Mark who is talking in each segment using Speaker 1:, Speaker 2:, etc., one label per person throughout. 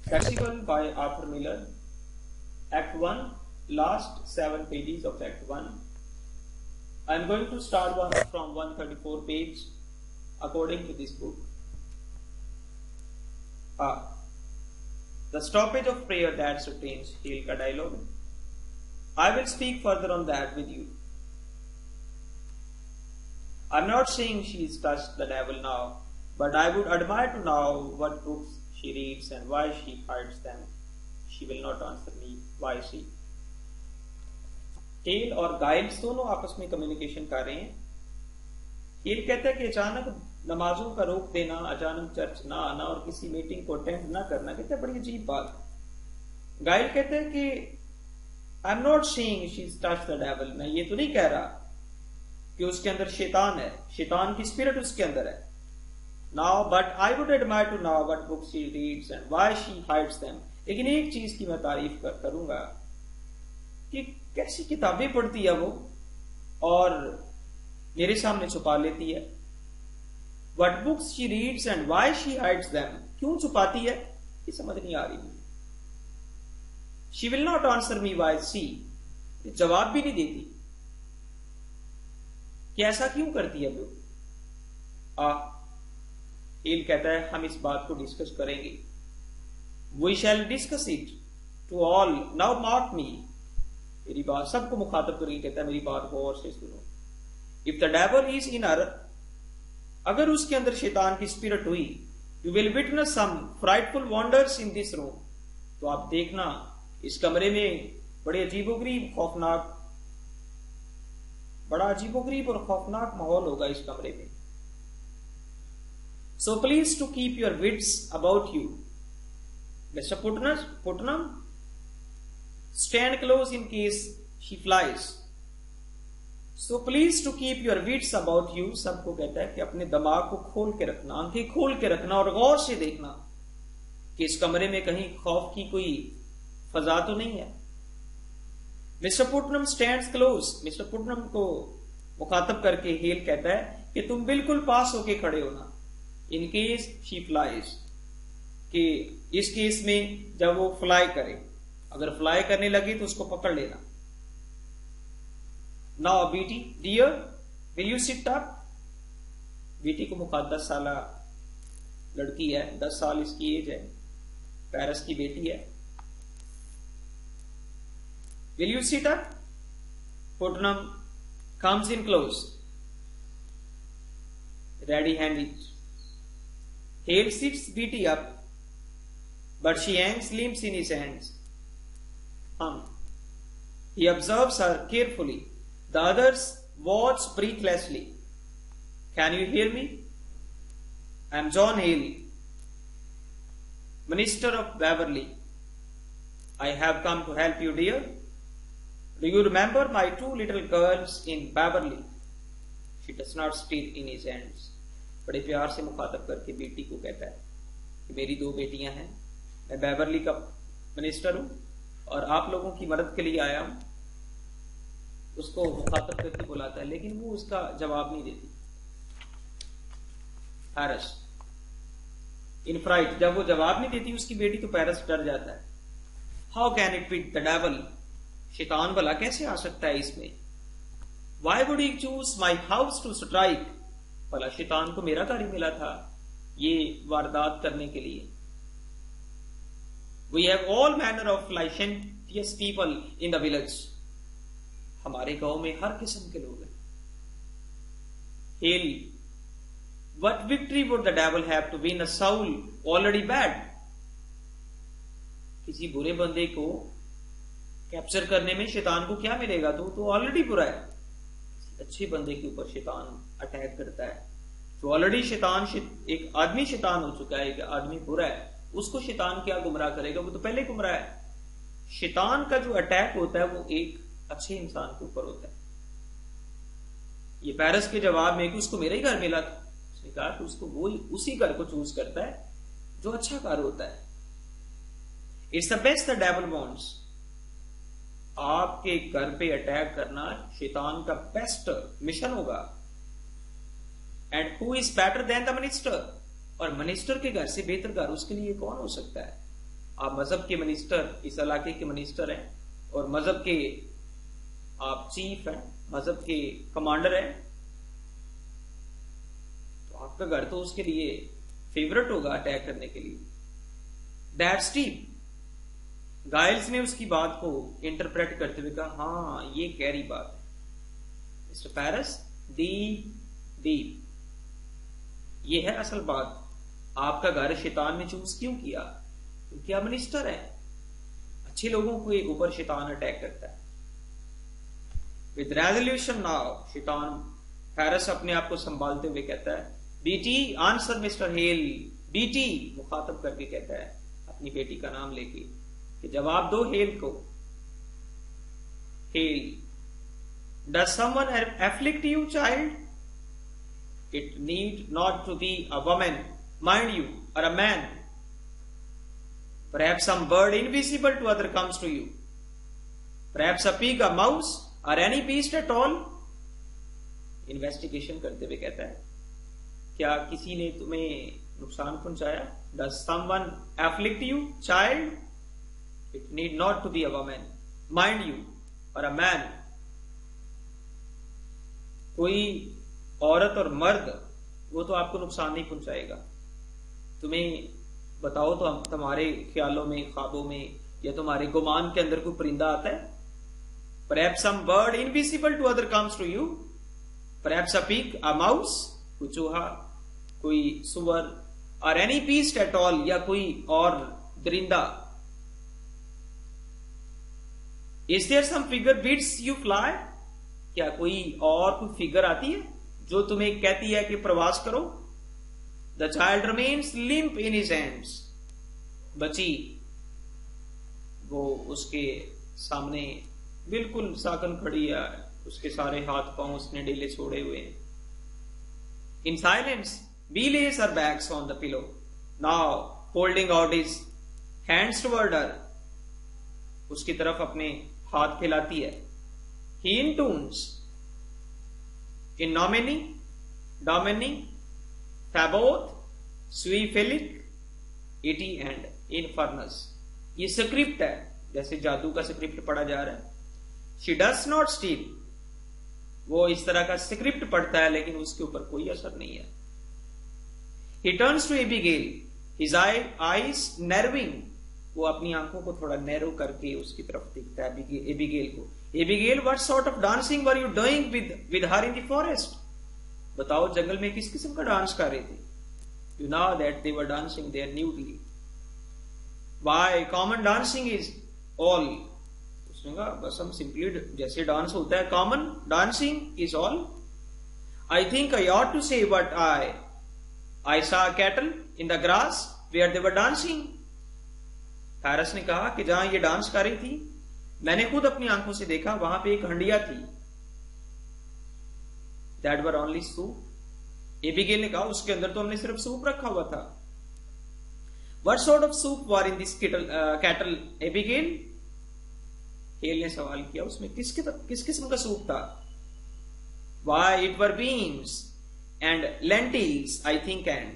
Speaker 1: Flexible by Arthur Miller. Act 1, last 7 pages of Act 1. I am going to start from 134 page according to this book. The stoppage of prayer that sustains Hale ka dialogue. I will speak further on that with you. I am not saying she has touched the devil now, but I would admire to know what books she reads and why she hides them. She will not answer me. Why she? Hello और Giles दोनों आपस में communication कर रहे हैं। Hello कहता है कि अचानक नमाजों का रोक देना, अचानक चर्च ना आना और किसी मीटिंग को अटेंड ना करना, कहता है बड़ी अजीब बात। गाइल कहता है कि I am not saying she is touch the devil, मैं ये तो नहीं कह रहा कि उसके अंदर शैतान है, शैतान की स्पिरिट उसके अंदर है। Now but I would admire to know what books she reads and why she hides them. लेकिन एक चीज की मैं तारीफ करूंगा कि कैसी किताबें पढ़ती है वो और मेरे सामने छुपा लेती है। What books she reads and why she hides them, क्यों छुपाती है ये समझ नहीं आ रही मुझे। She will not answer me why she, जवाब भी नहीं देती कि ऐसा क्यों करती है वो। हेल कहता है हम इस बात को डिस्कस करेंगे। We shall discuss it to all, now mark me, मेरी बात सबको मुखातब करके कहता है मेरी बात गौर से सुनो। If the devil is in her, अगर उसके अंदर शैतान की स्पिरिट हुई, you will witness some frightful wonders in this room, तो आप देखना इस कमरे में बड़े अजीबोगरीब खौफनाक, बड़ा अजीबोगरीब और खौफनाक माहौल होगा इस कमरे में। So please to keep your wits about you. Mister Putnam, stand close in case she flies. So please to keep your wits about you. सबको कहता है कि अपने दिमाग को खोल के रखना, आंखें खोल के रखना और गौर से देखना कि इस कमरे में कहीं खौफ की कोई फजा तो नहीं है। Mister Putnam stands close, mister Putnam को मुखातब करके हेल कहता है कि तुम बिल्कुल पास होके खड़े होना। इन केस शी फ्लाइज, कि इस केस में जब वो फ्लाई करे, अगर फ्लाई करने लगी तो उसको पकड़ लेना। Now Betty dear will you sit up. Betty को मुखातब 10 साल लड़की है, 10 साल इसकी एज है, पेरिस की बेटी है। Will you sit up. Putnam comes in close, ready handed. Hale sits Betty up, but she hangs limbs in his hands. He observes her carefully. The others watch breathlessly. Can you hear me? I am John Hale, Minister of Beverly. I have come to help you, dear. Do you remember my 2 little girls in Beverly? She does not speak in his hands. बड़े प्यार से मुखातब करके बेटी को कहता है कि मेरी 2 बेटियां हैं, मैं बेवरली का मिनिस्टर हूं और आप लोगों की मदद के लिए आया हूं। उसको मुखातब करके बुलाता है लेकिन वो उसका जवाब नहीं देती। पैरिस इन फ्राइट, जब वो जवाब नहीं देती उसकी बेटी तो पैरिस डर जाता है। How can it be the devil, शैतान भला कैसे आ सकता है इसमें। Why would he choose my house to strike, भला शैतान को मेरा घर ही मिला था ये वारदात करने के लिए। We have all manner of licentious people in the village. हमारे गांव में हर किस्म के लोग हैं। Hail, what victory would the devil have to win a soul already bad? किसी बुरे बंदे को कैप्चर करने में शैतान को क्या मिलेगा, तो ऑलरेडी बुरा है। किसी अच्छे बंदे के ऊपर शैतान अटैक करता है, तो ऑलरेडी शैतान, एक आदमी शैतान हो चुका है, एक आदमी बुरा है, उसको शैतान क्या गुमराह करेगा, वो तो पहले गुमराह है। शैतान का जो अटैक होता है वो एक अच्छे इंसान के ऊपर होता है। ये पैरिस के जवाब में कि उसको मेरा ही घर मिला था, उसने कहा कि उसको वो उसी घर को चूज करता है जो अच्छा घर होता है। It's the best the devil wants, आपके घर पे अटैक करना शैतान का बेस्ट मिशन होगा। And who is better than the minister, और मिनिस्टर के घर से बेहतर घर उसके लिए कौन हो सकता है। आप मजहब के मिनिस्टर, इस इलाके के मिनिस्टर हैं और मजहब के आप चीफ हैं, मजहब के कमांडर हैं, तो आपका घर तो उसके लिए फेवरेट होगा अटैक करने के लिए। दैट स्टीप, गाइल्स ने उसकी बात को इंटरप्रेट करते हुए कहा, हाँ ये गहरी बात है मिस्टर पैरिस, डीप डीप, ये है असल बात। आपका घर शैतान ने चूज क्यों किया? क्योंकि आप मिनिस्टर हैं। अच्छे लोगों के ऊपर शैतान अटैक करता है। विद रेजोल्यूशन नाउ, शैतान पैरिस अपने आप को संभालते हुए कहता है, Betty answer Mr Hale, Betty मुखातब करके कहता है अपनी बेटी का नाम लेके कि जवाब दो हेल को। Hello, does someone afflict you child? It need not to be a woman, mind you, or a man. Perhaps some bird invisible to other comes to you. Perhaps a pig, a mouse, or any beast at all. Investigation करते हुए कहता है, क्या किसी ने तुम्हें नुकसान पहुंचाया? Does someone afflict you, child? It need not to be a woman, mind you, or a man. कोई औरत और मर्द, वो तो आपको नुकसान नहीं पहुंचाएगा। तुम्हें बताओ तो हम तुम्हारे ख्यालों में, ख्वाबों में या तुम्हारे गुमान के अंदर कोई परिंदा आता है? Perhaps some bird invisible to other comes to you. Perhaps a pig, a mouse, कोई चूहा, कोई सुअर, or any beast at all, या कोई और दरिंदा। Is there some figure bids you fly? क्या कोई और कोई फिगर आती है जो तुम्हें कहती है कि प्रवास करो? The child remains limp in his hands, बच्ची वो उसके सामने बिल्कुल साकन खड़ी है, उसके सारे हाथ पांव उसने ढीले छोड़े हुए हैं। In silence he lays her back on the pillow, now holding out his hands toward her, उसकी तरफ अपने हाथ फैलाती है। He intones in nomine, domini, taboth, sui felic, iti and infernus। ये स्क्रिप्ट है, जैसे जादू का स्क्रिप्ट पढ़ा जा रहा है। She does not steal, वो इस तरह का स्क्रिप्ट पढ़ता है लेकिन उसके ऊपर कोई असर नहीं है। He turns to Abigail, his eyes narrowing, वो अपनी आंखों को थोड़ा नैरो करके उसकी तरफ देखता है एबिगेल को। Abigail, what sort of dancing were you doing with her in the forest? बताओ जंगल में किस किस्म का डांस कर रहे थे? You know that they were dancing there nudely. Why common dancing is all? उसने कहा बस हम सिंपली जैसे डांस होता है, common dancing is all. I think I ought to say what I saw cattle in the grass where they were dancing. Paris ने कहा कि जहां ये डांस कर रही थी, मैंने खुद अपनी आंखों से देखा, वहां पे एक हंडिया थी। That were only soup. Abigail ने कहा उसके अंदर तो हमने सिर्फ सूप रखा हुआ था। What sort of soup were in this cattle, Abigail? Hello ने सवाल किया, उसमें किस किस्म का सूप था? Why it were beans and lentils, I think, and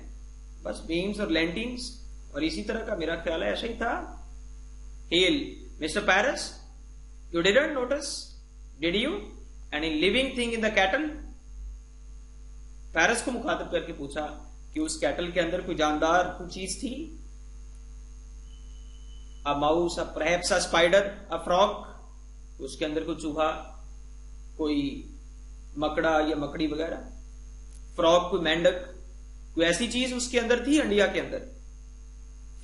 Speaker 1: बस beans और lentils और इसी तरह का, मेरा ख्याल है ऐसा ही था। Hello, mister Paris, you didn't notice, did you, any living thing in the cattle? Paris को मुखातब करके पूछा कि उस कैटल के अंदर कोई जानदार कोई चीज थी? a mouse, perhaps a spider, a frog, उसके अंदर कोई चूहा, कोई मकड़ा या मकड़ी वगैरह, फ्रॉग कोई मेंढक, कोई ऐसी चीज उसके अंदर थी अंडिया के अंदर।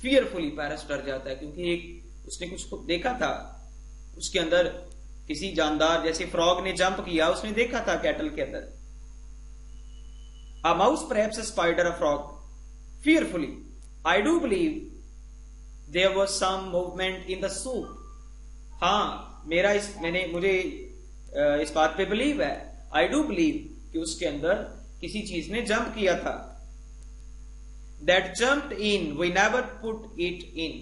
Speaker 1: फियरफुली पैरिस डर जाता है क्योंकि एक उसने कुछ देखा था उसके अंदर, किसी जानदार जैसे फ्रॉग ने जंप किया, उसने देखा था कैटल के अंदर। A mouse, perhaps a spider, a frog. Fearfully, I do believe there was some movement in the soup. हाँ, मुझे इस बात पे बिलीव है। I do believe कि उसके अंदर किसी चीज ने जंप किया था। That jumped in, we never put it in.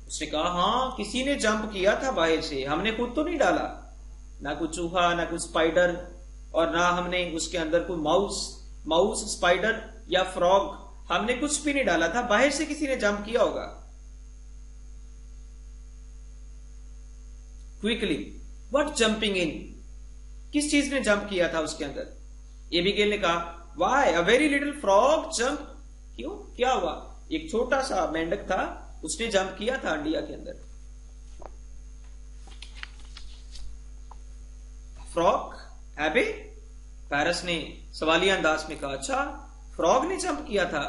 Speaker 1: उसने कहा हाँ, किसी ने जंप किया था बाहर से, हमने खुद तो नहीं डाला। ना कोई चूहा, ना कोई स्पाइडर, और ना हमने उसके अंदर कोई माउस, स्पाइडर या फ्रॉग हमने कुछ भी नहीं डाला था, बाहर से किसी ने जंप किया होगा। क्विकली, व्हाट जंपिंग इन, किस चीज ने जंप किया था उसके अंदर। एबिगेल ने कहा why a very little frog jump, क्यों, क्या हुआ, एक छोटा सा मेंढक था, उसने जंप किया था अंडिया के अंदर। फ्रॉग, एबे, पैरस ने सवालिया अंदाज में कहा, अच्छा फ्रॉग ने जंप किया था।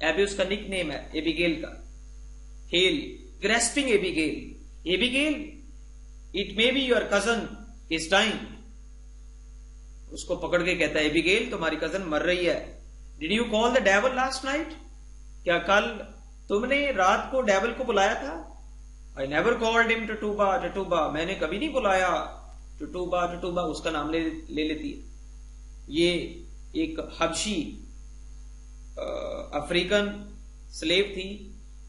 Speaker 1: एबे उसका निक नेम है एबिगेल का। Hale, grasping Abigail, Abigail it may be your cousin is dying, उसको पकड़ के कहता है एबिगेल तुम्हारी कजन मर रही है। Did you call the devil last night, क्या कल तुमने रात को डेविल को बुलाया था। आई नेवर कॉल्ड हिम टटूबा, टटूबा, मैंने कभी नहीं बुलाया टटूबा, टटूबा उसका नाम ले लेती है। ये एक हबशी अफ्रीकन स्लेव थी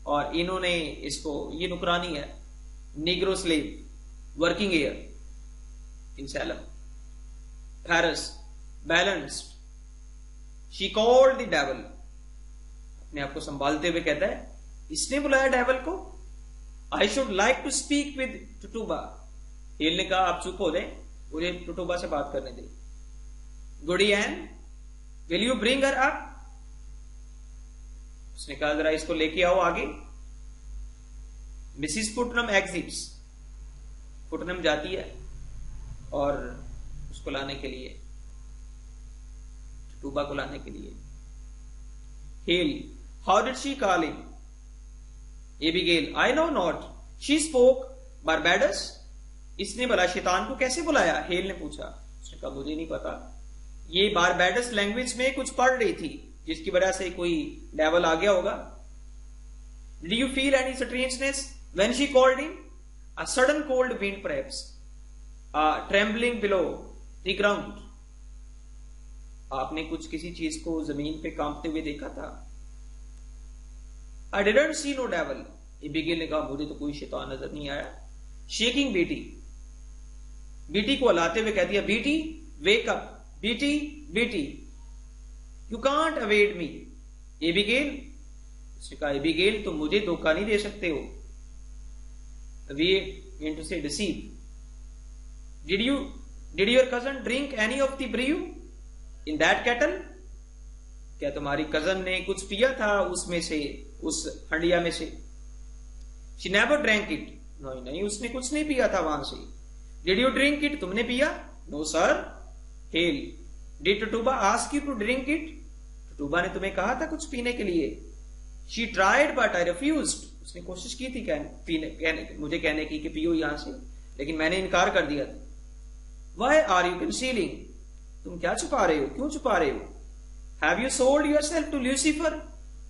Speaker 1: और इन्होंने इसको, ये नुकरानी है, Negro slave working air in slam, Paris, balanced, she called the devil, अपने आप को संभालते हुए कहता है इसने बुलाया डेविल को। I should like to speak with Tituba, Hale ने कहा आप चुप हो जाए, मुझे टटूबा से बात करने दे। Goody Ann, will you bring her up, उसने कहा जरा इसको लेके आओ आगे। मिसिस पुटनम एग्जिट्स, पुटनम जाती है और उसको लाने के लिए, टटूबा को लाने के लिए। Hello, how did she call him, Abigail, I know not, she spoke बारबेडस, इसने भला शैतान को कैसे बुलाया, हेल ने पूछा। उसने कहा मुझे नहीं पता, ये बारबेडस लैंग्वेज में कुछ पढ़ रही थी जिसकी वजह से कोई डेवल आ गया होगा। Did you feel any strangeness when she called him, a sudden cold wind perhaps, a trembling below the ground, आपने कुछ किसी चीज को जमीन पे कांपते हुए देखा था। I didn't see no devil, Abigail ने कहा मुझे तो कोई शैतान नजर नहीं आया। शेकिंग बीटी, बीटी को हिलाते हुए कह दिया BT wake up, BT, BT, you can't avoid me, Abigail, उसने कहा एबिगेल तुम मुझे धोखा नहीं दे सकते हो। अवेड mean to say deceive. Did your cousin drink any of the brew in that kettle, क्या तुम्हारी कजन ने कुछ पिया था उसमें से, उस हंडिया में से। शी नेवर ड्रैंक इट, नहीं नहीं उसने कुछ नहीं पिया था वहां से। डिड यू ड्रिंक इट, तुमने पिया, no sir. Hale, did Tituba ask you to drink it, Tituba ने तुम्हें कहा था कुछ पीने के लिए। She tried but I refused, उसने कोशिश की थी मुझे कहने की कि पियो यहां से, लेकिन मैंने इनकार कर दिया था। वाई आर यू कंसीलिंग, तुम क्या छुपा रहे हो, क्यों छुपा रहे हो। Have you sold yourself to Lucifer,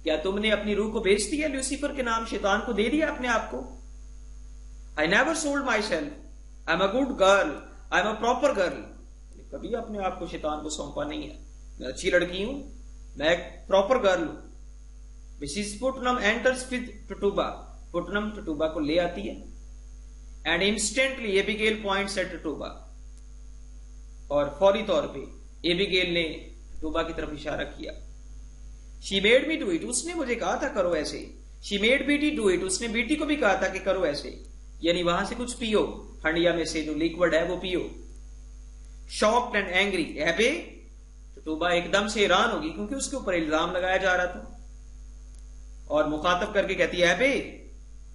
Speaker 1: क्या तुमने अपनी रूह को बेच दिया ल्यूसीफर के नाम, शैतान को दे दिया अपने आप को। I never sold my self, I am a good girl, I am a proper girl, कभी अपने आप को शैतान को सौंपा नहीं है, मैं अच्छी लड़की हूं, मैं एक प्रॉपर गर्ल हूं। Mrs Putnam enters with Tituba, Putnam Tituba को ले आती है। And instantly Abigail points at Tituba, और फौरी तौर पे एबिगेल ने टटूबा की तरफ इशारा किया। She made me do it, उसने मुझे कहा था करो ऐसे। She made BT do it, उसने बीटी को भी कहा था कि करो ऐसे, यानी वहां से कुछ पियो, हंडिया में से जो लिक्विड है वो पियो। शॉक्ड एंड एंग्री, एबे, टटूबा एकदम से हैरान होगी क्योंकि उसके ऊपर इल्जाम लगाया जा रहा था, और मुखातब करके कहती है Abby,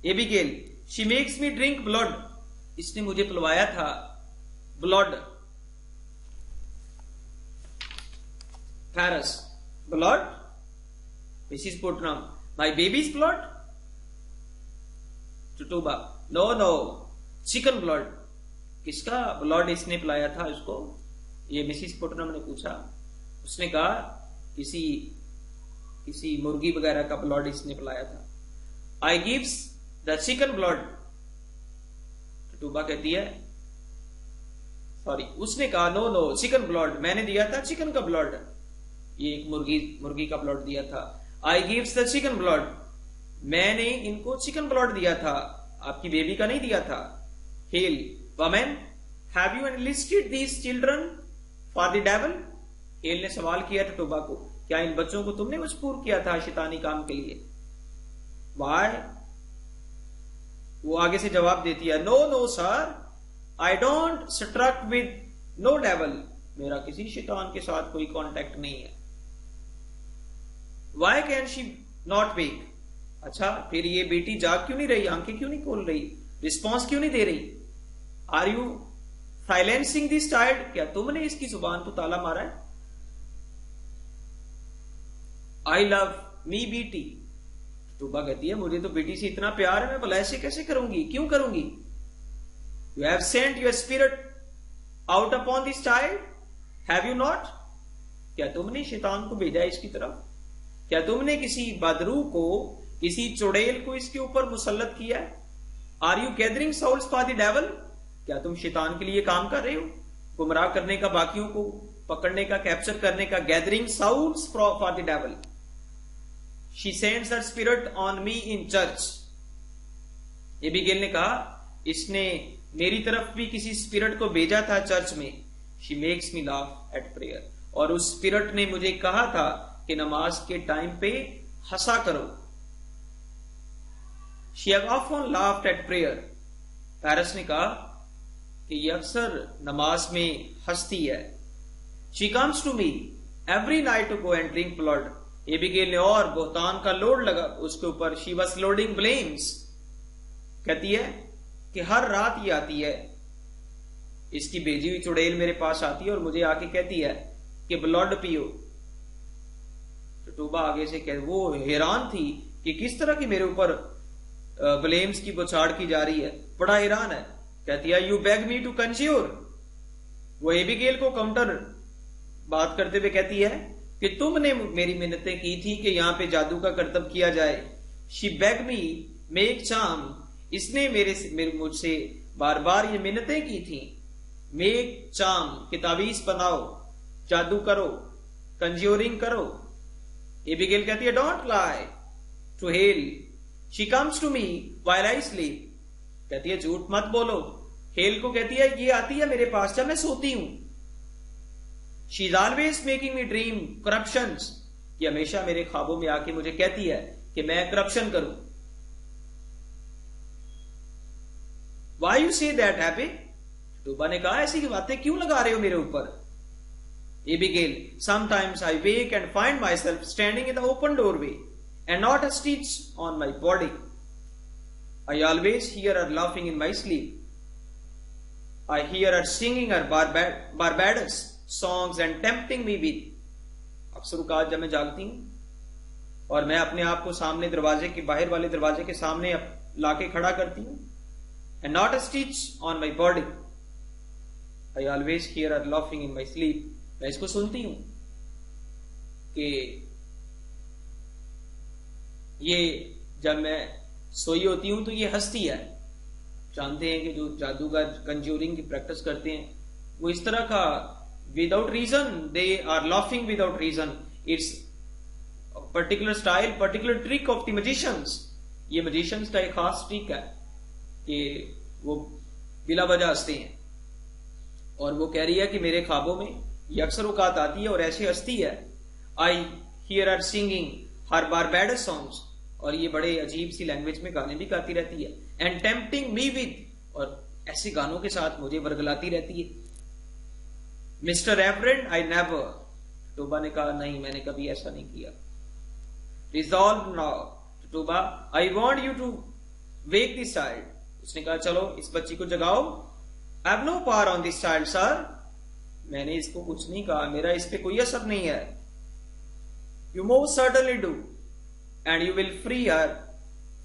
Speaker 1: Abigail, she makes me drink blood, इसने मुझे पिलवाया था blood. Parris, blood, Mrs Putnam, my baby's blood, Tituba, no no, chicken blood, किसका ब्लड इसने पिलाया था उसको, ये मिसिस पुटनम ने पूछा। उसने कहा किसी मुर्गी वगैरह का ब्लड इसने पिलाया था। आई गिव्स द चिकन ब्लड, टटूबा कहती है, सॉरी उसने कहा नो नो चिकन ब्लड, मैंने दिया था चिकन का ब्लड, ये एक मुर्गी का ब्लड दिया था। आई गिव्स द चिकन ब्लड, मैंने इनको चिकन ब्लड दिया था, आपकी बेबी का नहीं दिया था। Hello, women, have you enlisted these children for the devil, hello ने सवाल किया टटूबा को, क्या इन बच्चों को तुमने मजबूर किया था शैतानी काम के लिए? वाई? वो आगे से जवाब देती है, no no sir, I don't struck with no devil, मेरा किसी शैतान के साथ कोई कांटेक्ट नहीं है। Why can she not wake? अच्छा, फिर ये बेटी जाग क्यों नहीं रही, आंखें क्यों नहीं खोल रही, रिस्पॉन्स क्यों नहीं दे रही? Are you silencing this child? क्या तुमने इसकी जुबान को ताला मारा है? I love me BT. Tuba कहती है, मुझे तो बेटी से इतना प्यार है, मैं भला ऐसे कैसे करूंगी, क्यों करूंगी? You have sent your spirit out upon this child, have you not? क्या तुमने शैतान को भेजा इसकी तरफ? क्या तुमने किसी बदरू को, किसी चुड़ैल को इसके ऊपर मुसल्लत किया है? Are you gathering souls for the devil? क्या तुम शैतान के लिए काम कर रहे हो, गुमराह करने का, बाकियों को पकड़ने का, कैप्चर करने का? Gathering souls for the devil. She sends her spirit on me in church. Abigail ने कहा, इसने मेरी तरफ भी किसी स्पिरिट को भेजा था चर्च में। She makes me laugh at prayer. और उस स्पिरिट ने मुझे कहा था कि नमाज के टाइम पे हंसा करो। She have often laughed at prayer. Parris ने कहा कि ये अक्सर नमाज में हंसती है। She comes to me every night to go and drink blood. Abigail ने और बोहतान का लोड लगा उसके ऊपर। She was loading blames. कहती है कि हर रात ये आती है, इसकी भेजी हुई चुड़ैल मेरे पास आती है और मुझे आके कहती है कि ब्लड पियो। तो टूबा आगे से कह, वो हैरान थी कि किस तरह की मेरे ऊपर ब्लेम्स की बौछार की जा रही है, बड़ा हैरान है। कहती है, यू बेग मी टू कंज्यूर। वो एबीगेल को काउंटर बात करते हुए कहती है कि तुमने मेरी मिन्नतें की थी कि यहां पे जादू का करतब किया जाए। She beg me make charm. इसने मुझसे बार बार ये मिन्नतें की थी। मेक चार्म, कि तावीज बनाओ, जादू करो, कंज्यूरिंग करो। एबीगेल कहती है, don't lie to Hale. She comes to me while I sleep. कहती है, झूठ मत बोलो। हेल को कहती है, ये आती है मेरे पास जब मैं सोती हूं। She is always making me dream corruptions. ये हमेशा मेरे ख्वाबों में आके मुझे कहती है कि मैं करप्शन करूं। Why you say that happy? Tuba ने कहा, ऐसी बातें क्यों लगा रहे हो मेरे ऊपर? Abigail, sometimes I wake and find myself standing in the open doorway and not a stitch on my body. I always hear her laughing in my sleep. I hear her singing her barbarous songs and tempting me with. अक्सर औकात जब मैं जागती हूं और मैं अपने आप को सामने दरवाजे के, बाहर वाले दरवाजे के सामने लाके खड़ा करती हूं। And not a stitch on my body. I always hear her laughing in my sleep. मैं इसको सुनती हूं कि ये जब मैं सोई होती हूं तो ये हंसती है। जानते हैं कि जो जादूगर कंज्यूरिंग की प्रैक्टिस करते हैं वो इस तरह का, without reason they are laughing without reason. It's particular style, particular trick of the magicians. ये मैजिशियंस का एक खास ट्रिक है कि वो बिला वजह हंसते हैं। और वो कह रही है कि मेरे ख्वाबों में ये अक्सर औकात आती है और ऐसे हंसती है। I hear her singing her Barbados songs. और ये बड़े अजीब सी लैंग्वेज में गाने भी गाती रहती है। एंड टेम्पटिंग मी विद, और ऐसे गानों के साथ मुझे वर्गलाती रहती है। Mister Reverend, I never. Tituba ने कहा, नहीं, मैंने कभी ऐसा नहीं किया। Resolve now Tituba, I want you to wake this child. उसने कहा, चलो इस बच्ची को जगाओ। I have no power on this child sir. मैंने इसको कुछ नहीं कहा, मेरा इस पे कोई असर नहीं है। You most certainly do and you will free her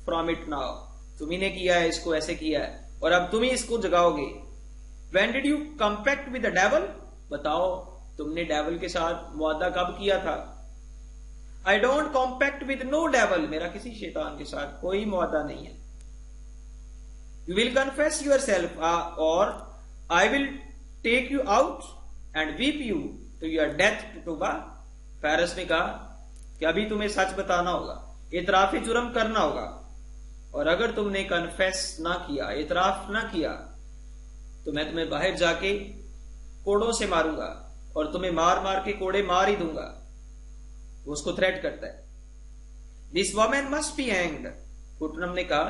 Speaker 1: from it now. तुम्ही ने किया है, इसको ऐसे किया है और अब तुम ही इसको जगाओगे। When did you compact with the devil? बताओ, तुमने डेविल के साथ मुआदा कब किया था? I don't compact with no devil. मेरा किसी शैतान के साथ कोई मुआदा नहीं है। You will confess yourself और I will take you out and weep you to your death. Tituba, Parris ने कहा कि अभी तुम्हें सच बताना होगा, इतराफ जुर्म करना होगा। और अगर तुमने कन्फेस ना किया, इतराफ ना किया, तो मैं तुम्हें बाहर जाके कोड़ों से मारूंगा और तुम्हें मार मार के कोड़े मार ही दूंगा। वो उसको थ्रेट करता है। This women must be hanged. Putnam ने कहा,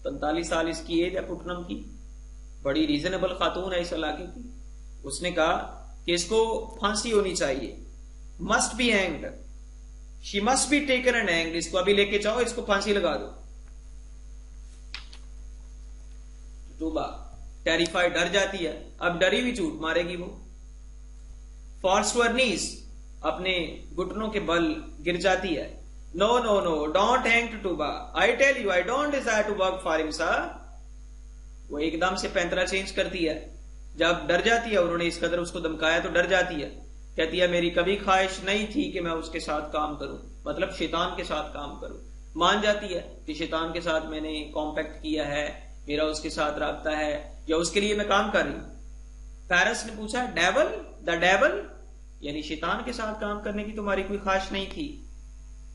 Speaker 1: 45 साल इसकी एज है पुटनम की, बड़ी रीजनेबल खातून है इस इलाके की। उसने कहा कि इसको फांसी होनी चाहिए। Must be hanged, she must be taken and hanged. इसको अभी लेके जाओ, इसको फांसी लगा दो। टूबा टेरिफाइड, डर जाती है, अब डरी हुई झूठ मारेगी वो। फॉल्स टू हर नीज, अपने घुटनों के बल गिर जाती है। No no no, don't hang Tituba, I tell you I don't desire to work for him sir. वो एकदम से पैंतरा चेंज करती है, जब डर जाती है, उन्होंने इस कदर उसको धमकाया तो डर जाती है। कहती है मेरी कभी ख्वाहिश नहीं थी कि मैं उसके साथ काम करूं, मतलब शैतान के साथ काम करूं। मान जाती है कि शैतान के साथ मैंने कॉम्पैक्ट किया है, मेरा उसके साथ राब्ता है, या उसके लिए मैं काम कर रही हूं। पैरस ने पूछा, डेवल, द डेवल, यानी शैतान के साथ काम करने की तुम्हारी कोई ख्वाहिश नहीं थी।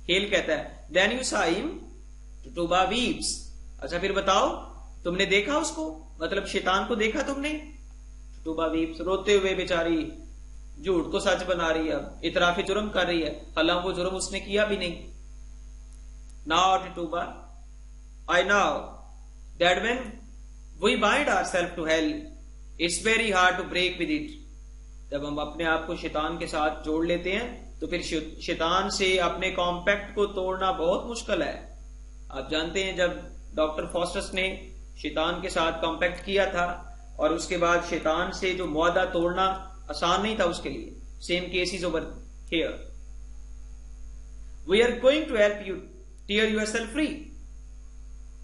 Speaker 1: हेल कहता है, then you saw him, Tituba weeps. अच्छा फिर बताओ, तुमने देखा उसको, मतलब शैतान को देखा तुमने? टूबा वीप्स, रोते हुए बेचारी झूठ को सच बना रही है, अब इतराफे जुर्म कर रही है, हालांकि वो जुर्म उसने किया भी नहीं। Now Tituba, I know that when we bind ourselves to hell, it's very hard to break with it. जब हम अपने आप को शैतान के साथ जोड़ लेते हैं तो फिर शैतान से अपने कॉम्पैक्ट को तोड़ना बहुत मुश्किल है। आप जानते हैं जब डॉक्टर फॉस्टस ने शैतान के साथ कॉम्पैक्ट किया था और उसके बाद शैतान से जो मुआहदा तोड़ना आसान नहीं था उसके लिए। Same case is over here, we are going to help you tear yourself free.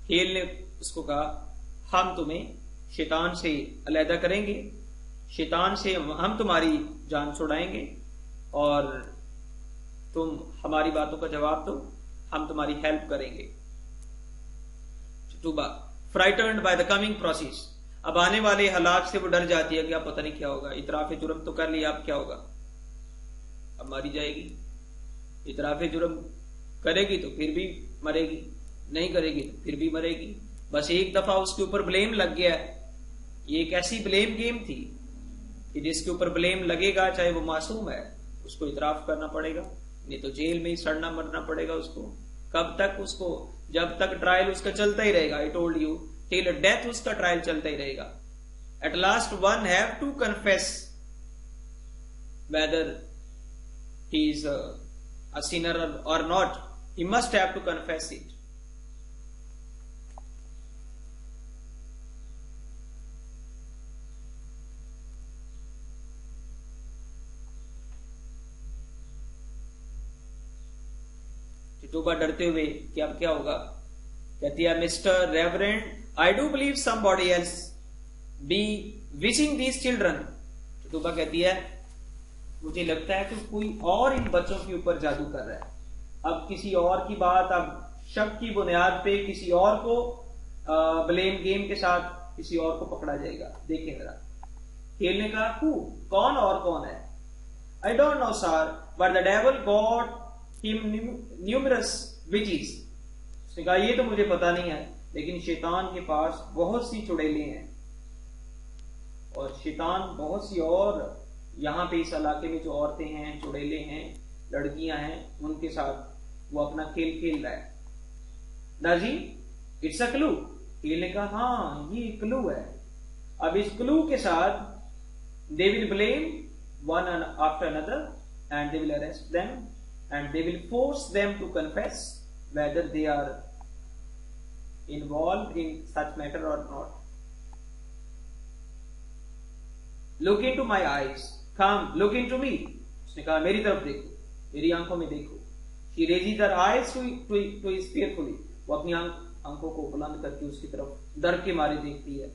Speaker 1: Hale ने उसको कहा, हम तुम्हें शैतान से अलहदा करेंगे, शैतान से हम तुम्हारी जान छुड़ाएंगे और तुम हमारी बातों का जवाब दो, हम तुम्हारी हेल्प करेंगे। Tuba frightened by the coming process, अब आने वाले हालात से वो डर जाती है कि अब पता नहीं क्या होगा, इतराफे जुर्म तो कर लिया, अब क्या होगा, अब मारी जाएगी। इतराफे जुर्म करेगी तो फिर भी मरेगी, नहीं करेगी तो फिर भी मरेगी। बस एक दफा उसके ऊपर ब्लेम लग गया। ये एक ऐसी ब्लेम गेम थी कि जिसके ऊपर ब्लेम लगेगा, चाहे वो मासूम है, उसको इतराफ करना पड़ेगा, नहीं तो जेल में ही सड़ना मरना पड़ेगा उसको। कब तक? उसको जब तक ट्रायल उसका चलता ही रहेगा। I told you, till death उसका ट्रायल चलता ही रहेगा। At last one have to confess whether he is a sinner और not, he must have to confess it. Tituba डरते हुए कि अब क्या होगा, कहती है, mister Reverend, I do believe somebody else be witching these children. Tituba कहती है, मुझे लगता है कि कोई और इन बच्चों के ऊपर जादू कर रहा है। अब किसी और की बात, अब शक की बुनियाद पे किसी और को ब्लेम गेम के साथ किसी और को पकड़ा जाएगा। देखें जरा। खेलने का कौन और कौन है? I don't know sir, but the devil got numerous witches. उसने कहा ये तो मुझे पता नहीं है, लेकिन शैतान के पास बहुत सी चुड़ैलें हैं और शैतान बहुत सी और यहां पे इस इलाके में जो औरतें हैं, चुड़ैलें हैं, लड़कियां हैं, उनके साथ वो अपना खेल खेल रहा है। दाजी इट्स अ क्लू। खेलने का हाँ ये क्लू है। अब इस क्लू के साथ they will blame one after another and they will arrest them and they will force them to confess whether they are involved in such matter or not. Look into my eyes, come look into me. उसने कहा मेरी तरफ देखो, मेरी आंखों में देखो। She raises her eyes to his fearfully. वो अपनी आंखों को बुलंद करके उसकी तरफ डर के मारे देखती है।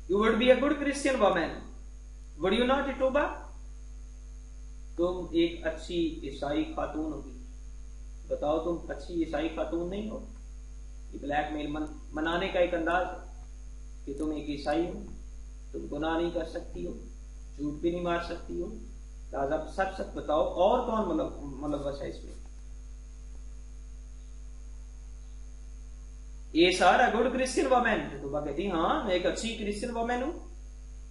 Speaker 1: You would be a good Christian woman, would you not, Toba? तुम एक अच्छी ईसाई खातून होगी। बताओ तुम अच्छी ईसाई खातून नहीं हो? ये ब्लैकमेल मनाने का एक अंदाज है कि तुम एक ईसाई हो, तुम गुनाह नहीं कर सकती हो, झूठ भी नहीं मार सकती हो, लिहाजा सच सच बताओ और कौन मुलव्वस है इसमें? ये सारा गुड क्रिश्चियन वोमेन। तो कहती हाँ मैं एक अच्छी क्रिश्चियन वोमेन हूं।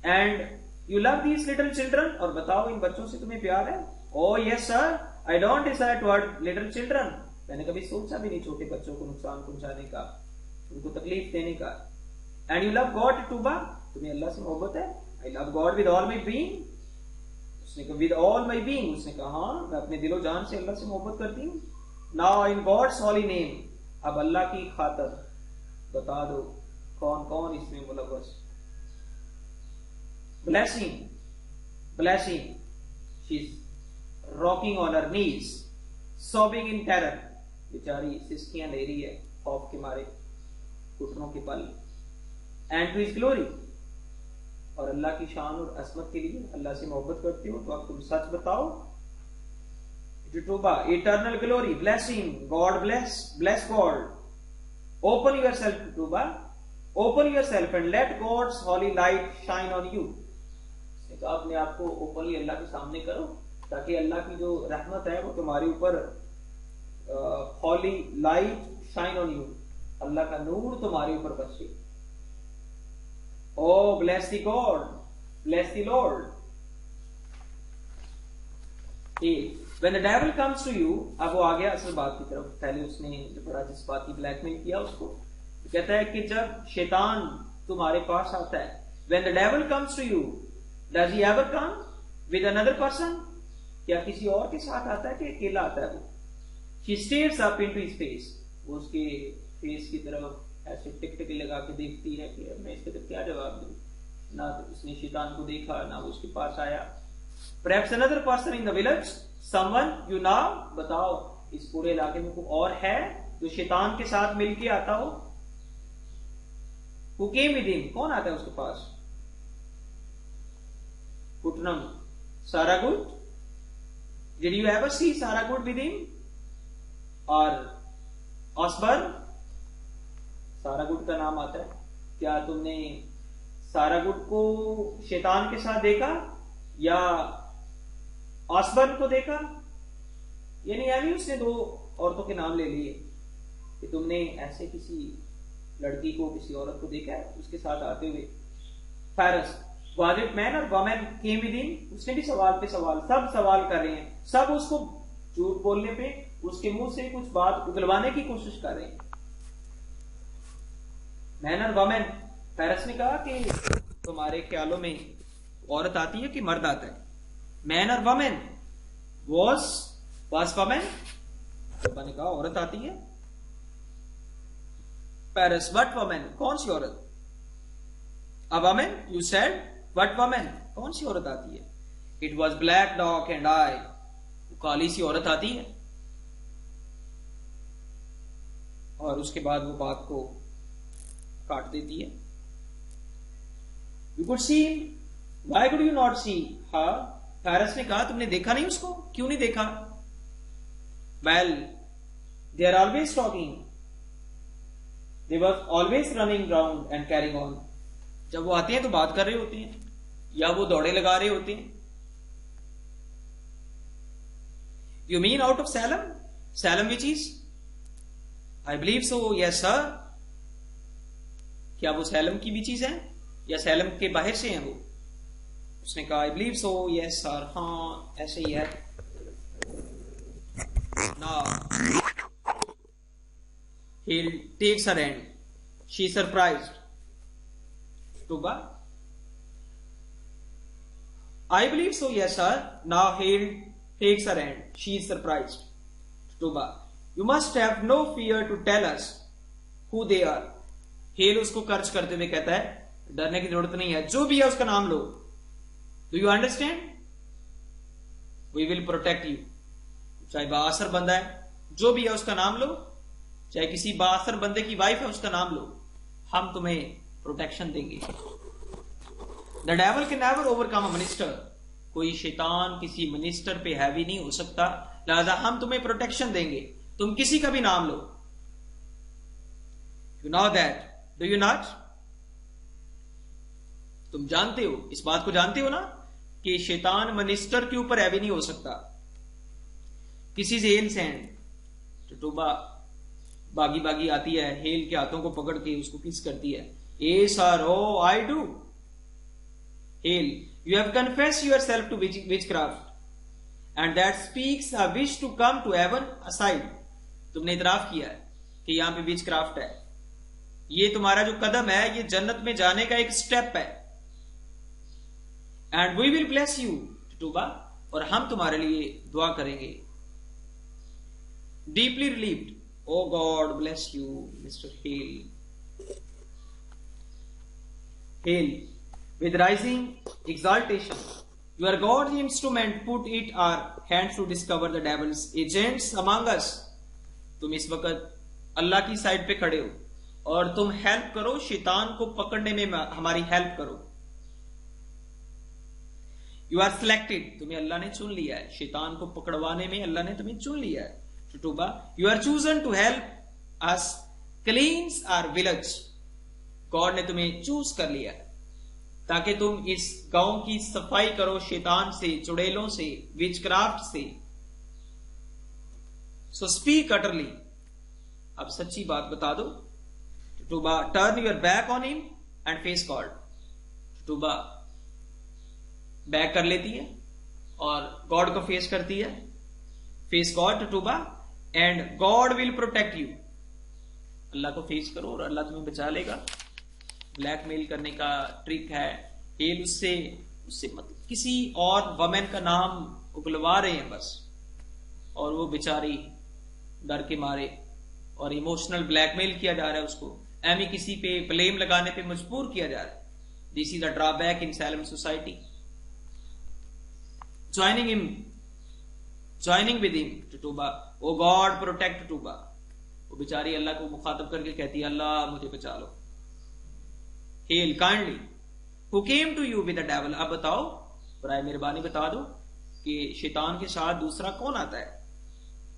Speaker 1: And you love these little children, और बताओ इन बच्चों से तुम्हें प्यार है? ओ yes sir, I don't Dzire toward little children, मैंने कभी सोचा भी नहीं छोटे बच्चों को नुकसान पहुंचाने का, उनको तकलीफ देने का। And you love God Tuba, तुम्हें अल्लाह से मोहब्बत है। I love God with all my being, उसने कहा विद ऑल माई बीइंग, उसने कहा हाँ मैं अपने दिलो जान से अल्लाह से मोहब्बत करती हूँ। Now in God's holy name, अब अल्लाह की खातर बता दो कौन कौन इसमें मुलव्वस। Blessing, blessing, she is rocking on her knees, sobbing in terror, बेचारी सिसकियां ले रही है खौफ के मारे, घुटनों के पल। एंड टू हिज ग्लोरी, और अल्लाह की शान और असमत के लिए अल्लाह से मोहब्बत करते हो तो अब तुम सच बताओ। Tituba, eternal glory, blessing, God bless, bless God, open yourself Tituba, open yourself and let God's holy light shine on you. अपने आप को ओपनली अल्लाह के सामने करो ताकि अल्लाह की जो रहमत है वो तुम्हारे ऊपर, हॉली लाइट शाइन ऑन यू, अल्लाह का नूर तुम्हारे ऊपर बरसे। Oh, bless the God, bless the Lord. When the devil comes to you, अब वो आ गया असल बात की तरफ। पहले उसने जो बड़ा जिस बात की ब्लैकमेल किया उसको, कहता है कि जब शैतान तुम्हारे पास आता है, when the devil comes to you, does he ever come with another person? क्या किसी और के साथ आता है कि अकेला आता है वो? She stares up into his face, वो उसके फेस की तरफ ऐसे टिकटिकी लगा के देखती है कि मैं इसके तो क्या जवाब दूं। ना तो उसने शैतान को देखा, ना वो उसके पास आया। Perhaps another person in the village, someone you know, बताओ इस पूरे इलाके में कोई और है जो शैतान के साथ मिलके आता हो? Who came with him? कौन आता है उसके पास? Putnam, Saragut? Did you ever see Saragut with him? Or Osborne? सारागुट का नाम आता है, क्या तुमने सारागुट को शैतान के साथ देखा या ऑसबर्न को देखा? यानी अभी उसने दो औरतों के नाम ले लिए कि तुमने ऐसे किसी लड़की को, किसी औरत को देखा है उसके साथ आते हुए। फैरस, वाज इट मैन और वुमन केम विद हिम? उसने भी सवाल पे सवाल, सब सवाल कर रहे हैं, सब उसको झूठ बोलने पे उसके मुंह से कुछ बात उगलवाने की कोशिश कर रहे हैं। मैन और वुमन, फैरस ने कहा कि तुम्हारे ख्यालों में औरत आती है कि मर्द आता है? मैन और वुमन, वाज वुमन, ने कहा औरत आती है। फैरस, व्हाट वुमन, कौन सी औरत? A woman, you said, what woman, कौन सी औरत आती है? It was black dog and I, काली सी औरत आती है। और उसके बाद वो बात को काट देती है। You could see him. Why could you not see her? Ferrous ने कहा तुमने देखा नहीं उसको, क्यों नहीं देखा? Well, they are always talking. They were always running round and carrying on. जब वो आते हैं तो बात कर रहे होते हैं या वो दौड़े लगा रहे होते हैं। You mean out of Salem? Salem which is? I believe so, yes sir. क्या वो सैलम की भी चीज है या सैलम के बाहर से हैं वो? उसने कहा I believe so, yes sir, हाँ ऐसे ही है। Now he takes her hand. She is surprised. Tuba, I believe so, yes sir. Now he takes her hand. She is surprised. Tuba, you must have no fear to tell us who they are. Hello उसको कर्ज करते हुए कहता है डरने की जरूरत नहीं है, जो भी है उसका नाम लो। Do you understand? We will protect you. चाहे बासर बंदा है, जो भी है उसका नाम लो, चाहे किसी बासर बंदे की वाइफ है उसका नाम लो, हम तुम्हें प्रोटेक्शन देंगे। The devil can never overcome a minister, कोई शैतान किसी मिनिस्टर पे हैवी नहीं हो सकता, लिहाजा हम तुम्हें प्रोटेक्शन देंगे, तुम किसी का भी नाम लो। You know that, do you not? तुम जानते हो, इस बात को जानते हो ना कि शैतान मिनिस्टर के ऊपर हैवी नहीं हो सकता। किसी से हेल सैंड, टटोबा बागी बागी आती है, हेल के हाथों को पकड़ के उसको किस करती है। Aye sir, oh I do. Hale, you have confess yourself to witchcraft and that speaks a wish to come to heaven aside. तुमने इतराफ किया है कि यहां पे विच क्राफ्ट है, ये तुम्हारा जो कदम है ये जन्नत में जाने का एक स्टेप है। And we will bless you Tituba, और हम तुम्हारे लिए दुआ करेंगे। Deeply relieved, oh God bless you Mister Hale. Hale with rising exaltation, your godly instrument put it our hands to discover the devil's agents among us। तुम इस वक्त अल्लाह की साइड पे खड़े हो और तुम हेल्प करो, शैतान को पकड़ने में हमारी हेल्प करो। यू आर सिलेक्टेड, तुम्हें अल्लाह ने चुन लिया है, शैतान को पकड़वाने में अल्लाह ने तुम्हें चुन लिया है। Tituba, you are chosen to help us cleanse our village. God ने तुम्हें चूज कर लिया है ताकि तुम इस गांव की सफाई करो शैतान से, चुड़ैलों से, विचक्राफ्ट से। सो स्पीक अटरली, अब सच्ची बात बता दो। Tituba, turn your back on him and face God. Tituba back कर लेती है और गॉड को फेस करती है। Face God Tituba, and God will protect you. Allah को फेस करो और अल्लाह तुम्हें बचा लेगा। ब्लैकमेल करने का ट्रिक है। हेल उससे मतलब किसी और वमेन का नाम उगलवा रहे हैं बस, और वो बेचारी डर के मारे, और इमोशनल ब्लैकमेल किया जा रहा है उसको, एमी किसी पे ब्लेम लगाने पे मजबूर किया जा रहा है। This is a drawback in Salem society. Joining with him to Tituba, oh God protect Tituba. वो बेचारी अल्लाह को मुखातब करके कहती है, अल्लाह मुझे बचा लो। Hale kindly, who came to you with the devil. अब बताओ, बराए मेहरबानी बता दो कि शैतान के साथ दूसरा कौन आता है।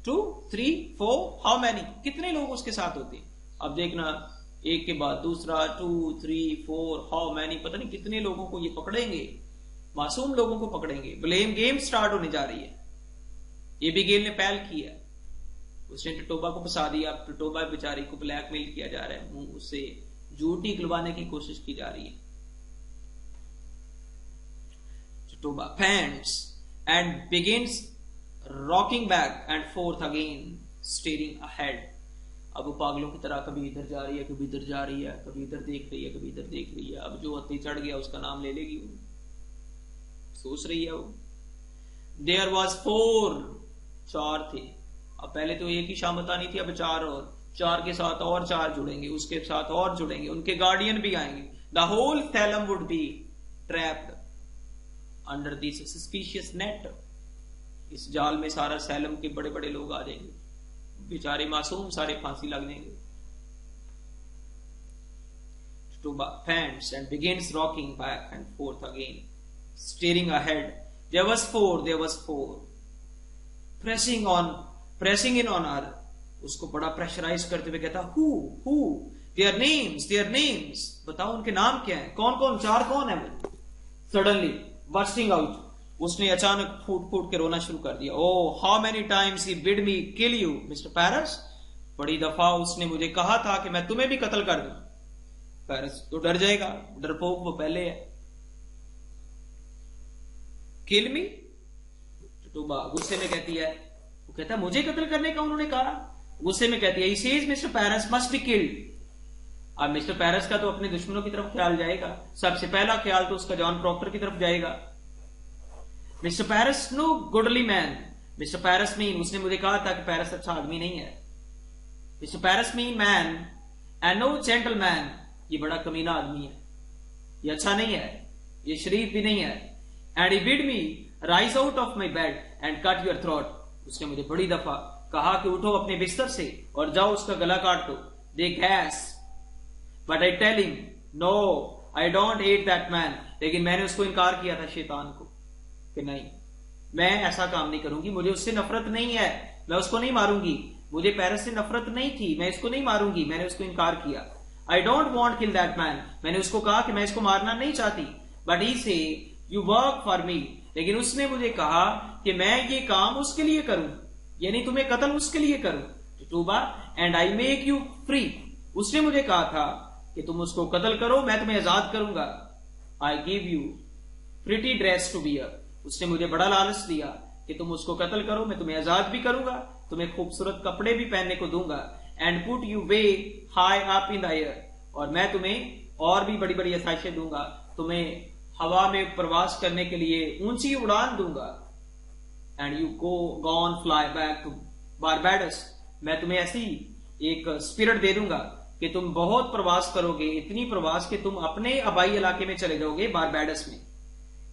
Speaker 1: 2, 3, 4, हाउ मैनी, कितने लोग उसके साथ होते हैं। अब देखना, एक के बाद दूसरा, 2, 3, 4, हाउ मैनी, पता नहीं कितने लोगों को ये पकड़ेंगे, मासूम लोगों को पकड़ेंगे। ब्लेम गेम स्टार्ट होने जा रही है। ये भी गेल ने पहल किया, उसने टटोबा को फंसा दिया। टटोबा बेचारी को ब्लैकमेल किया जा रहा है, उससे झूठ निकलवाने की कोशिश की जा रही है। Tituba faints and begins rocking back and forth again, staring ahead. अब वो पागलों की तरह कभी इधर जा रही है, कभी इधर जा रही है, कभी इधर देख रही है, कभी इधर देख रही है। अब जो हत्ती चढ़ गया उसका नाम ले लेगी वो, सोच रही है वो। देयर वॉज 4, 4 थे। अब पहले तो एक ही शामत आनी थी, अब 4, और 4 के साथ और 4 जुड़ेंगे, उसके साथ और जुड़ेंगे, उनके गार्डियन भी आएंगे। The whole Salem would be trapped under this suspicious net. इस जाल में सारा सैलम के बड़े बड़े लोग आ जाएंगे, बेचारे मासूम सारे फांसी लग जाएंगे। Tuba pants and begins rocking back and forth again, staring ahead. There was 4, pressing in on her. उसको बड़ा प्रेशराइज करते हुए कहता, who, their names, बताओ उनके नाम क्या है, कौन 4 कौन है वो। सडनली bursting out, उसने अचानक फूट के रोना शुरू कर दिया। Oh, how many times he bid me kill you, Mr. Paris। बड़ी दफा उसने मुझे कहा था कि मैं तुम्हें भी कत्ल कर दूं। पैरिस तो डर जाएगा, डरपोक वो पहले है। किल मी, टूबा गुस्से में कहती है, वो कहता है मुझे कत्ल करने का उन्होंने कहा। गुस्से में कहती है, he says Mr. Paris must be killed। अब मिस्टर पैरिस का तो अपने दुश्मनों की तरफ ख्याल जाएगा, सबसे पहला ख्याल तो उसका जॉन प्रॉक्टर की तरफ जाएगा। Mister Paris no goodly man, mister Parris mean, उसने मुझे कहा था कि पैरिस अच्छा आदमी नहीं है। Mister Parris mean man and no gentleman, ये बड़ा कमीना आदमी है, ये अच्छा नहीं है, ये शरीफ भी नहीं है। And he bid me rise out of my bed and cut your throat, उसने मुझे बड़ी दफा कहा कि उठो अपने बिस्तर से और जाओ उसका गला काट दो। They guess but I tell him no I don't hate that man, लेकिन मैंने उसको इनकार किया था शैतान को कि नहीं मैं ऐसा काम नहीं करूंगी, मुझे उससे नफरत नहीं है, मैं उसको नहीं मारूंगी, मुझे पैरिस से नफरत नहीं थी, मैं इसको नहीं मारूंगी, मैंने उसको इनकार किया। I don't want kill that man, मैंने उसको कहा कि मैं इसको मारना नहीं चाहती। बट ही से यू वर्क फॉर मी, लेकिन उसने मुझे कहा कि मैं ये काम उसके लिए करूं, यानी तुम्हें कत्ल उसके लिए करूं। Tuba and I make you free, उसने मुझे कहा था कि तुम उसको कत्ल करो, मैं तुम्हें आजाद करूंगा। I give you pretty dress to wear, उसने मुझे बड़ा लालच दिया कि तुम उसको कत्ल करो, मैं तुम्हें आजाद भी करूंगा, तुम्हें खूबसूरत कपड़े भी पहनने को दूंगा, and put you way high up in the air, और मैं तुम्हें और भी बड़ी बड़ी आसाइशें दूंगा, तुम्हें हवा में प्रवास करने के लिए ऊंची उड़ान दूंगा, and you go on fly back to Barbados, मैं तुम्हें ऐसी एक स्पिरिट दे दूंगा कि तुम बहुत प्रवास करोगे, इतनी प्रवास कि तुम अपने आबाई इलाके में चले जाओगे, बारबाडस में।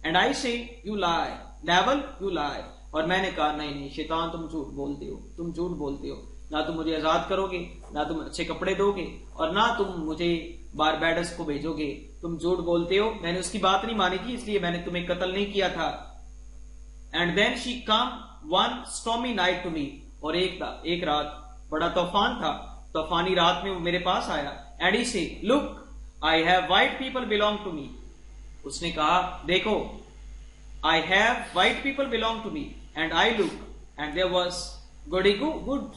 Speaker 1: एंड आई से you lie devil you lie, और मैंने कहा नहीं नहीं शैतान, तुम झूठ बोलते हो, तुम झूठ बोलते हो, ना तुम मुझे आजाद करोगे, ना तुम अच्छे कपड़े दोगे, और ना तुम मुझे बारबाडस को भेजोगे, तुम झूठ बोलते हो, मैंने उसकी बात नहीं मानी थी, इसलिए मैंने तुम्हें कत्ल नहीं किया था। And then she come one stormy night to me, और एक रात बड़ा तूफान था, तूफानी रात में वो मेरे पास आया, and he say look I have white people belong to me, उसने कहा देखो I have white people belong to me, and I look and there was Goody Good,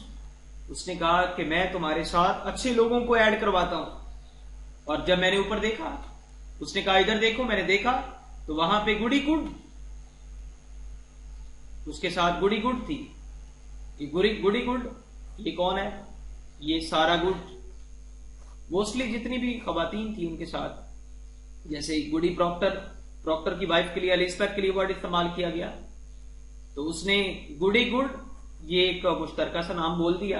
Speaker 1: उसने कहा कि मैं तुम्हारे साथ अच्छे लोगों को ऐड करवाता हूं, और जब मैंने ऊपर देखा, उसने कहा इधर देखो, मैंने देखा तो वहां पे गुडी गुड, उसके साथ गुडी गुड थी, ये गुडी गुड ये कौन है, ये सारा गुड, मोस्टली जितनी भी खवातीन थी उनके साथ, जैसे गुडी प्रॉक्टर की वाइफ के लिए एलिजाबेथ के लिए वर्ड इस्तेमाल किया गया, तो उसने गुडी गुड ये एक मुश्तरका सा नाम बोल दिया,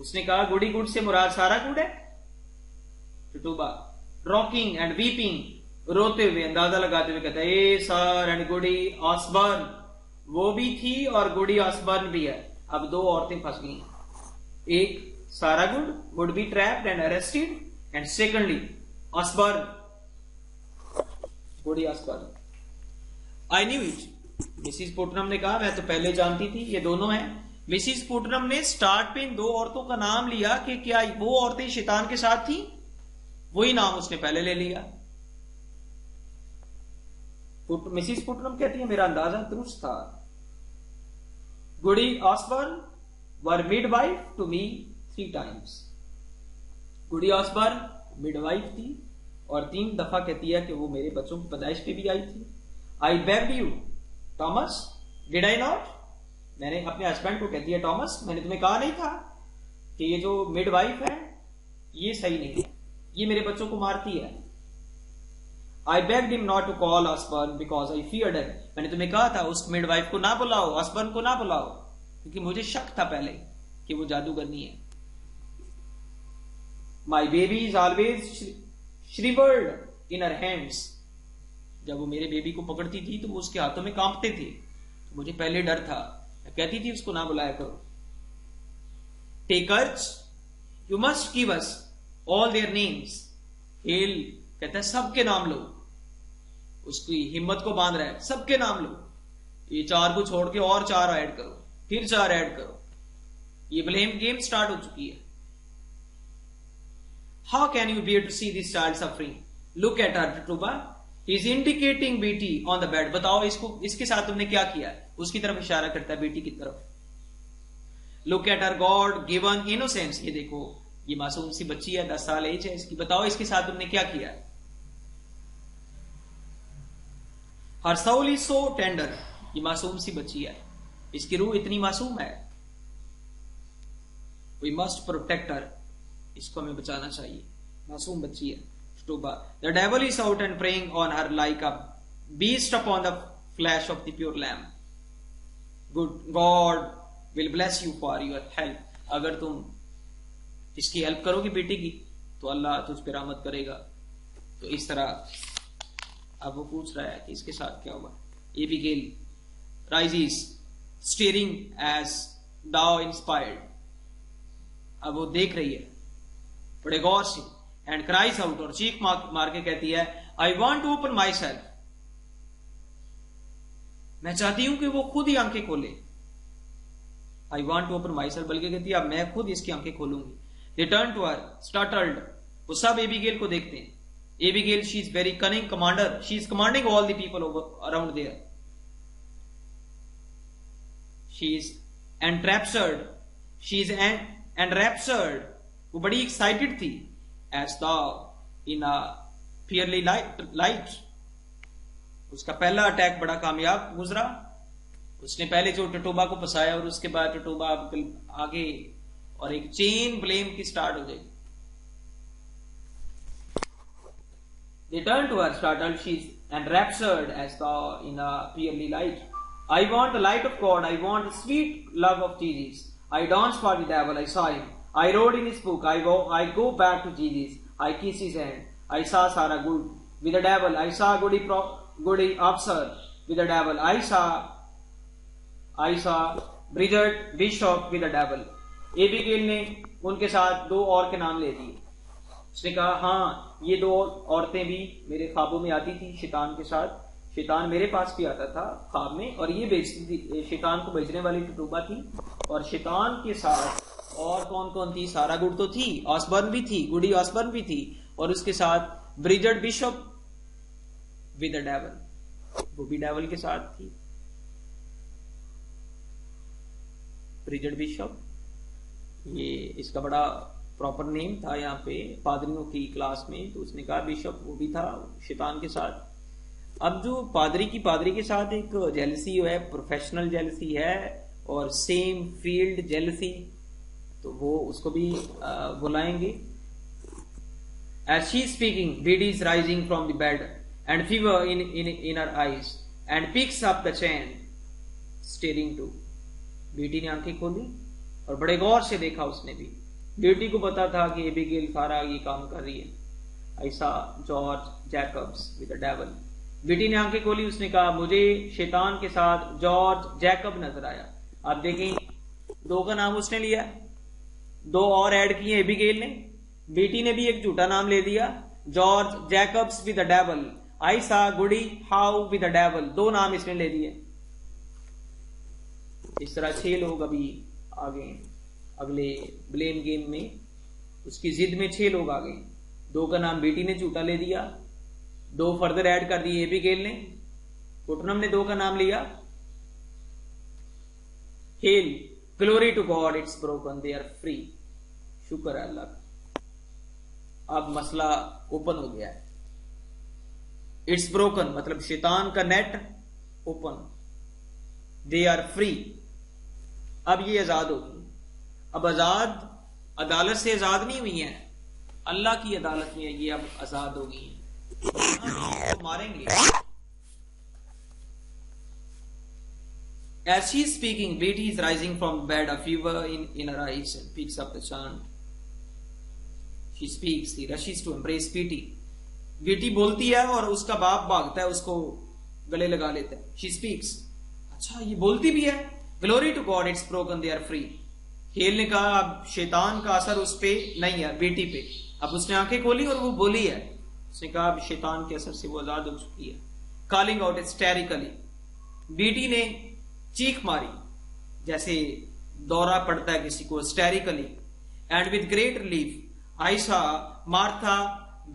Speaker 1: उसने कहा गुडी गुड से मुराद सारा गुड है। टटूबा रॉकिंग एंड वीपिंग, रोते हुए अंदाजा लगाते हुए कहता है aye sir and Gudi Osborne, वो भी थी और गुडी ऑसबर्न भी है, अब दो औरतें फंस गई, एक Sarah Good would be trapped and arrested, and secondly Osborne, Goody Osborne. I knew it, Missus Putnam ने कहा मैं तो पहले जानती थी ये दोनों हैं। मिसिस पुटनम ने स्टार्ट पे इन दो औरतों का नाम लिया कि क्या वो औरतें शैतान के साथ थी, वही नाम उसने पहले ले लिया। मिसिस पुटनम कहती है मेरा अंदाजा दुरुस्त था, Goody Osburn were midwife to me 3 times, Goody Osburn midwife थी और 3 दफा कहती है कि वो मेरे बच्चों की पैदाइश पे भी आई थी। I begged you Thomas did I not, मैंने अपने हस्बैंड को कहती है टॉमस मैंने तुम्हें कहा नहीं था कि ये जो मिडवाइफ है ये सही नहीं है, ये मेरे बच्चों को मारती है। I begged him not to call Osborne because I feared him, मैंने तुम्हें कहा था उस मिडवाइफ को ना बुलाओ, ऑसबर्न को ना बुलाओ, क्योंकि मुझे शक था पहले कि वो जादूगरनी है। My baby is always shrivelled in her hands, जब वो मेरे बेबी को पकड़ती थी तो वो उसके हाथों में कांपते थे, तो मुझे पहले डर था, मैं कहती थी उसको ना बुलाया करो। Takers you must give us all their names, hello कहता है सबके नाम लो, उसकी हिम्मत को बांध रहा है, सबके नाम लो, ये 4 को छोड़ के और 4 ऐड करो, फिर 4 ऐड करो, ये ब्लेम गेम स्टार्ट हो चुकी है। How can you bear to see this child suffering, look at her Tituba, is indicating Betty on the bed, बताओ इसको इसके साथ तुमने क्या किया, उसकी तरफ इशारा करता है बेटी की तरफ। Look at her God given innocence, ये देखो ये मासूम सी बच्ची है, 10 साल एज है इसकी, बताओ इसके साथ तुमने क्या किया। हर सोल इज सो टेंडर, ये मासूम सी बच्ची है, इसकी रूह इतनी मासूम है, वी मस्ट प्रोटेक्ट हर, इसको हमें बचाना चाहिए, मासूम बच्ची है। The devil is out and preying on her like a beast upon the flesh of the pure lamb. Good God will bless you for your help. अगर तुम इसकी हेल्प करोगे बेटी की तो अल्लाह तुझ पे रहमत करेगा। तो इस तरह अब वो पूछ रहा है कि इसके साथ क्या हुआ। Abigail rises staring as thou inspired, अब वो देख रही है बड़े गौर से, एंड क्राइज आउट, और चीख मार के कहती है I want to open myself, मैं चाहती हूं कि वो खुद ही आंखें खोले। I want to open myself, बल्कि कहती है अब मैं खुद इसकी आंखें खोलूंगी। They turn to her startled, वो सब एबीगेल को देखते हैं। Abigail she is very cunning commander, she is commanding all the people around there, she is enraptured, she is enraptured, वो बड़ी एक्साइटेड थी। As thou in a fiery light, उसका पहला अटैक बड़ा कामयाब गुजरा। उसने पहले जो टटोबा को फंसाया और उसके बाद टटोबा आगे और एक चेन ब्लेम की स्टार्ट हो जाएगी। They turned to her, startled, she's enraptured as though in a pearly light. I want the light of God. I want the sweet love of Jesus. I dance for the devil. I saw him. I wrote in his book. I go back to Jesus. I kiss his hand. I saw Sarah Good with the devil. I saw Goody Officer with the devil. I saw Bridget Bishop with the devil. Abigail ने उनके साथ दो और के नाम ले दिए। उसने कहा हाँ, ये दो औरतें भी मेरे ख्वाबों में आती थी शैतान के साथ। शैतान मेरे पास भी आता था ख्वाब में और ये बेचती थी, शैतान को बेचने वाली टटूबा थी। और शैतान के साथ और कौन कौन थी? सारा गुड तो थी, ऑसबर्न भी थी, गुडी ऑसबर्न भी थी, और उसके साथ ब्रिजट बिशप विद द डेविल, वो भी डेविल के साथ थी। ब्रिजट बिशप, ये इसका बड़ा प्रॉपर नेम था यहाँ पे पादरियों की क्लास में, तो उसने कहा बिशप, वो भी था शैतान के साथ। अब जो पादरी के साथ एक जेलसी है, प्रोफेशनल जेलसी है और सेम फील्ड जेलसी, तो वो उसको भी बुलाएंगे। As she is speaking, Biddy is rising from the bed and fever in her eyes and picks up the chain, staring to. बेटी ने आंखें खोली और बड़े गौर से देखा उसने भी। बेटी को पता था कि एबिगेल सारा ये काम कर रही है। ऐसा George Jacobs with the devil. बेटी ने आंखें खोली, उसने कहा मुझे शैतान के साथ जॉर्ज जैकब नजर आया। आप देखें, दो का नाम उसने लिया, दो और ऐड किए एबिगेल ने। बेटी ने भी एक झूठा नाम ले दिया, George Jacobs with the devil. I saw Goody Howe with the devil, दो नाम इसने ले दिए। इस तरह 6 लोग अभी आ गए अगले ब्लेम गेम में। उसकी जिद में 6 लोग आ गए। 2 का नाम बेटी ने झूठा ले दिया, 2 फर्दर ऐड कर दिए एबिगेल ने। पुटनम ने 2 का नाम लिया। Hale, glory to God, it's broken, they are free. शुक्र है अल्लाह का, अब मसला ओपन हो गया है। इट्स ब्रोकन मतलब शैतान का net open, they are free, अब ये आजाद होगी। अब आजाद अदालत से आजाद नहीं हुई है, अल्लाह की अदालत में ये अब आजाद हो गई है। तो मारेंगे। As she is speaking, Betty is rising from bed, a fever in her eyes, and picks up the chant. She speaks, he rushes to embrace Betty. बेटी बोलती है और उसका बाप भागता है, उसको गले लगा लेता है। She speaks, अच्छा ये बोलती भी है। Glory to God, it's broken, they are free. Hello ने कहा अब शैतान का असर उस पे नहीं है, बेटी पे। अब उसने आंखें खोली और वो बोली है। उसने कहा अब शैतान के असर से वो आजाद हो चुकी है। Calling out hysterically, बेटी ने चीख मारी जैसे दौरा पड़ता है किसी को, hysterically. And with great relief, I saw Martha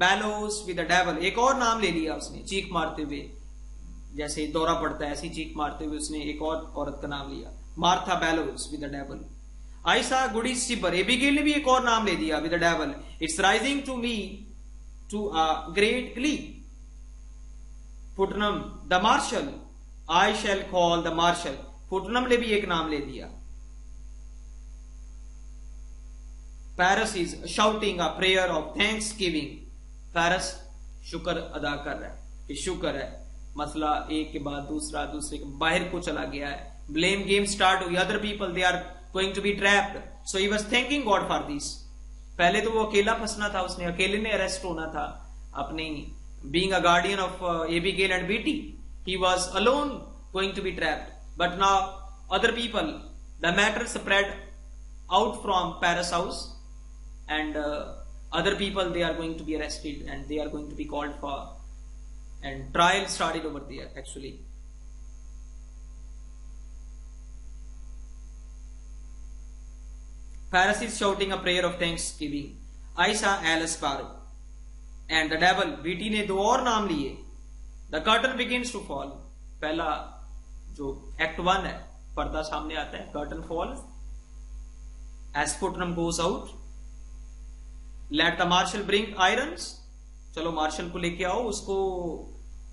Speaker 1: bellows with the devil. एक और नाम ले लिया उसने चीख मारते हुए, जैसे दौरा पड़ता है ऐसी चीख मारते हुए उसने एक और औरत का नाम लिया, Martha Bellows with the devil. I saw Goody sipper, Abigail ने भी एक और नाम ले दिया, with the devil. It's rising to me to a great glee. Putnam the marshal, I shall call the marshal. Putnam ने भी एक नाम ले दिया। Parris is shouting a prayer of thanksgiving. Parris शुक्र अदा कर रहा है कि शुक्र है, मसला एक के बाद दूसरा दूसरे के बाहर को चला गया है। ब्लेम गेम स्टार्ट हुई, other people they are going to be trapped, so he was thanking God for this. पहले तो वो अकेला फंसना था, उसने अकेले ने अरेस्ट होना था अपनी being a guardian of Abigail and Betty, he was alone going to be trapped. But now other people, the matter spread out from Parris house and other people, they are going to be arrested and they are going to be called for, and trial started over there actually. Paris is shouting a prayer of thanksgiving. I saw Alice Sparrow and the devil. बेटी ने 2 और नाम लिए। The curtain begins to fall. पहला जो act 1 है, पर्दा सामने आता है, curtain falls as Putnam goes out. Let the marshal bring irons. चलो मार्शल को लेके आओ, उसको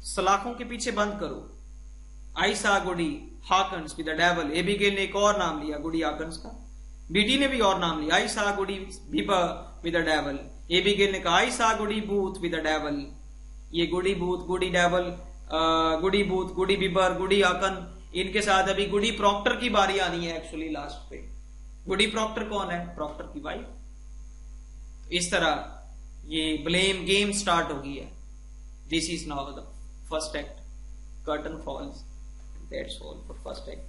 Speaker 1: सलाखों के पीछे बंद करो। I saw Goody Hawkins with the devil. Abigail ने एक और नाम लिया गुडी हाकन्स का, बीटी ने भी और नाम लिया, I saw Goody Bibber with the devil. Abigail ने कहा I saw Goody Booth with the devil. ये Goody Booth, Goody devil, Goody Booth, Goody Bibber, Goody Hawkins, इनके साथ अभी गुडी प्रॉक्टर की बारी आनी है एक्चुअली लास्ट पे। गुडी प्रॉक्टर कौन है? प्रॉक्टर की वाइफ। इस तरह ये ब्लेम गेम स्टार्ट हो गई है। This is now the first act, curtain falls, that's all for first act.